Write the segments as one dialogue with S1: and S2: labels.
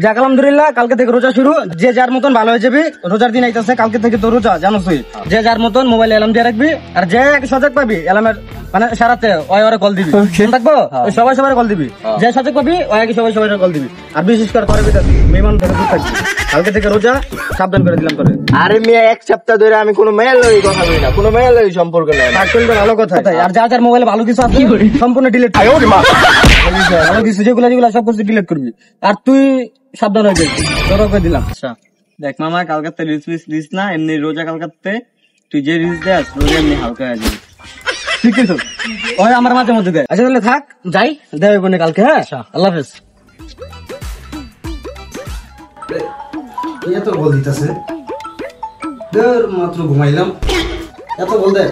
S1: যাক আলহামদুলিল্লাহ, কালকে থেকে রোজা শুরু। যে যার মতন ভালো হয়ে যাবি, রোজার দিন আইতেছে, কালকে থেকে তো রোজা জানো তুই। যে যার মতন মোবাইল অ্যালার্ম দিয়ে রাখবি, আর যে সজাগ পাবি অ্যালার্মের মানে সারাতে ওরে কল দিবি, থাকবো সবাই সবাই কল দিবি। যে সজাগ পাবি ওকে সবাই সবাই কল দিবি। আর বিশেষ করে তোর ভিতর মেহমান থেকে দূর থাকবি। কালকে থেকে রোজা, সাবধান করে দিলাম তোরে।
S2: আরে মিয়া, এক সপ্তাহ ধরে আমি কোনো মেয়ের লই কথা বলি না, কোনো মেয়ের লই সম্পর্ক নাই।
S1: ভালো কথা। আর যার যার মোবাইলে ভালো কিছু আছে সম্পূর্ণ ডিলিট, ভালো কিছু যেগুলো যেগুলো সব কিছু ডিলিট করবি। আর তুই সাবধান হয়ে যাবি, তোর করে দিলাম। আচ্ছা দেখ মামা, কালকাতে রিলস ফিলস দিস না, এমনি রোজা কালকাতে তুই যে রিলস দেস রোজা এমনি হালকা হয়ে যাবে, ঠিক আছে? ওই আমার মাঝে মধ্যে দেয়। আচ্ছা তাহলে থাক, যাই দেবে বোনে কালকে। হ্যাঁ, আল্লাহ হাফেজ। এত বল দিতেছে, মাত্র ঘুমাইলাম, এত বল দেয়।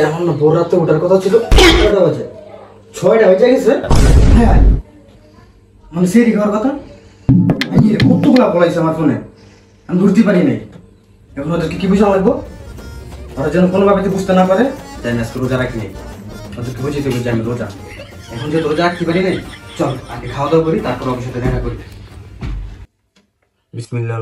S1: এখন না ভোর রাতে ওঠার কথা ছিল, 6টা বাজে গেছে। হ্যাঁ মানে সেরি খাওয়ার কথা কতগুলা বলাইছে আমার ফোনে, আমি ধরতে পারি নাই। এখন ওদেরকে কি বুঝা লাগবো, ওরা যেন কোনোভাবে বুঝতে না পারে যে আমি আজকে রোজা রাখি নাই। ওদেরকে বুঝিয়ে দেবো যে আমি রোজা, এখন যে রোজা রাখতে পারি নাই। চল আগে খাওয়া দাওয়া করি, তারপর ওদের সাথে দেখা করি। বিসমিল্লাহ।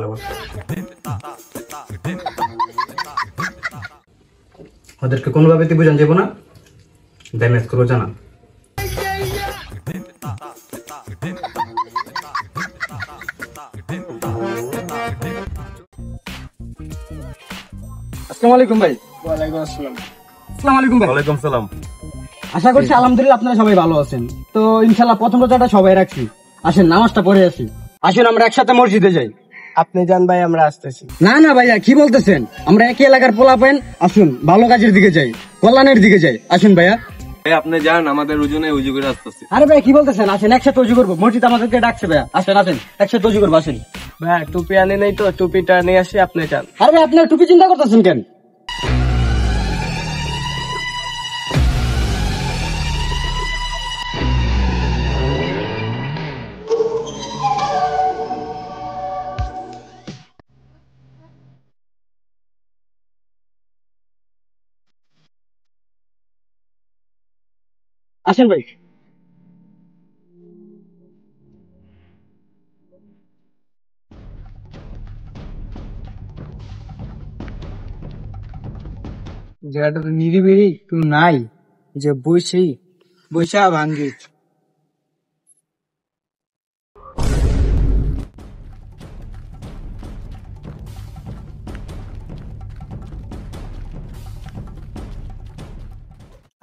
S1: ওদেরকে কোনোভাবে বুঝান যাবো না, ড্যামেজ করবো জানা। আসসালামু আলাইকুম ভাই।
S2: ওয়ালাইকুম আসসালাম।
S1: আসসালামু আলাইকুম ভাই।
S3: ওয়ালাইকুম সালাম।
S1: আশা করছি আলহামদুলিল্লাহ আপনারা সবাই ভালো আছেন। তো ইনশাল্লাহ প্রথম রোজাটা সবাই রাখছি। আসেন নামাজটা পড়ে আসি। আসুন আমরা একসাথে মসজিদে যাই।
S2: আপনি যান ভাই, আমরা আসতেছি।
S1: না না ভাইয়া, কি বলতেছেন? আমরা একই এলাকার পোলাপেন, আসুন ভালো কাজের দিকে যাই, কল্যাণের দিকে যাই। আসুন ভাইয়া।
S3: আপনি যান, আমাদের ওজনে উজু করে আসতেছি।
S1: আরে ভাই কি বলতেছেন? আসেন একসাথে উজু করবো, মসজিদ আমাদেরকে ডাকছে ভাইয়া। আসেন আসেন একসাথে উজু করবো, আসেন।
S2: ভাই টুপি আনে নাই তো, টুপিটা নিয়ে আসি, আপনি যান।
S1: আরে ভাই আপনার টুপি চিন্তা করতেছেন কেন? আসেন ভাই।
S2: জায়গাটা তো নিরিবিলি, কেউ নাই, যে বৈশা ভাঙ্গি।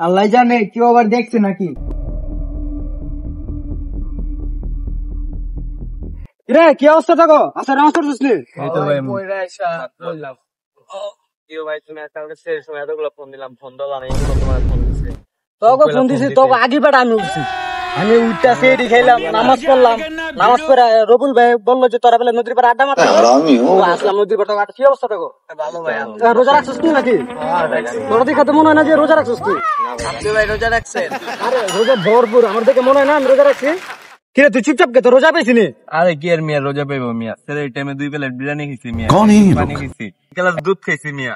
S2: আল্লাহ জানে কেউ আবার দেখছে নাকি।
S1: রে কি অবস্থা থাকো? আচ্ছা নামাজ পড়ছিস?
S3: এই তো ভাই,
S2: বললাম
S3: কেউ ভাই তুমি কালকে শেষ সময় এতগুলো ফোন দিলাম, ফোন দিলাম, এইগুলো তোমার ফোন দিছে।
S1: তোকে ফোন দিছি, তোকে আগে বেটা আমি উঠছি। আমি উঠতে সেটি খাইলাম, নামাজ পড়লাম। নামাজ পড়ে রবুল ভাই বললো যে তোরা বলে নদীর পাড়ে আড্ডা মারতে। আসলাম নদীর পাড়ে। কি অবস্থা থাকো?
S3: ভালো ভাই।
S1: রোজা রাখছিস তুই নাকি? তোর দেখে তো মনে হয় না যে রোজা রাখছিস তুই।
S3: আপনি ভাই রোজা রাখছেন?
S1: আরে রোজা ভরপুর, আমার দেখে মনে হয় না আমি রোজা রাখছি। কিরে তুই চুপচাপ কে? তো রোজা পেয়েছি নি?
S3: আরে কি আর মিয়া রোজা পাইবো মিয়া? স্যার এই টাইমে 2 প্লেট বিরিয়ানি খেয়েছি মিয়া, পানি খেয়েছি, গ্লাস দুধ খেয়েছি মিয়া।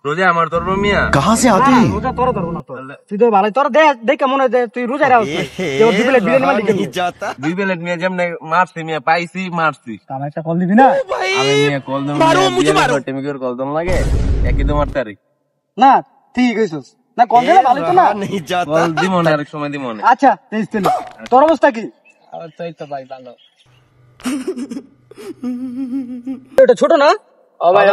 S3: রোজা আমার ধরবো মিয়া?
S1: কাহা সে আতে? রোজা তোর ধরবো না তো। তুই তো ভালো, তোর দেখে মনে হয় তুই রোজা রাখছিস। 2 প্লেট বিরিয়ানি মালিক।
S3: 2 প্লেট মিয়া যেমন মারছি মিয়া, পাইছি মারছি।
S1: আমার একটা কল দিবি না?
S3: আমি মিয়া কল দেব টেমি করে কল দেন লাগে একই তো মারতে পারি
S1: না। ঠিক হইছিস না, কল দিলে ভালো তো না।
S3: কল দিব না, আরেক সময় দিব না।
S1: আচ্ছা তোর অবস্থা কি?
S2: আমার তো এই তো ভাই ভালো।
S1: এটা ছোট না?
S2: ও ভাই,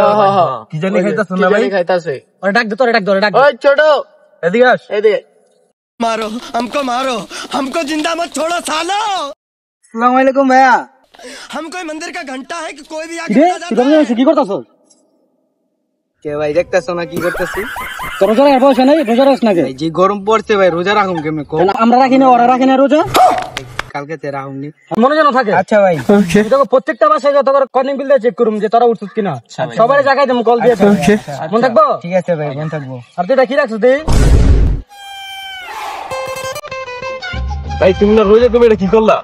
S3: কি জানি খাইতাছ না ভাই?
S2: খাইতাছে।
S1: ওরে ডাক দে, তোরে ডাক দে, ওরে ডাক দে।
S2: ওই ছোট,
S3: এদিকে আস।
S2: এদিকে।
S4: मारो हमको जिंदा मत छोड़ो सालो।
S1: আসসালামু আলাইকুম ভাইয়া।
S4: हम कोई मंदिर का घंटा है कि कोई भी आके
S1: রে
S4: बजा
S1: তুই
S4: जाता है।
S1: কি করতাছস?
S2: কে ভাই দেখতেছো না কি করতেছি?
S1: তোর রোজা রাখার বয়স নাই, রোজা রাখিস না কে?
S2: এই যে গরম পড়ছে ভাই, রোজা রাখুম কেমনে?
S1: আমরা রাখি না, ওরা রাখি না রোজা।
S2: কালকে তে রাখুমনি।
S1: মনে যেন থাকে।
S2: আচ্ছা ভাই,
S1: তোকে প্রত্যেকটা বাসায় যত করে কর্নিং বিল দিয়ে চেক করুম যে তোরা উঠছিস কিনা। সবাই জায়গায় দেবো, কল দিয়ে মন থাকবো।
S2: ঠিক আছে ভাই, মন থাকবো।
S1: আর তুই এটা কি রাখছিস তুই?
S3: ভাই তুমি না রোজা, তুমি এটা কি করলা?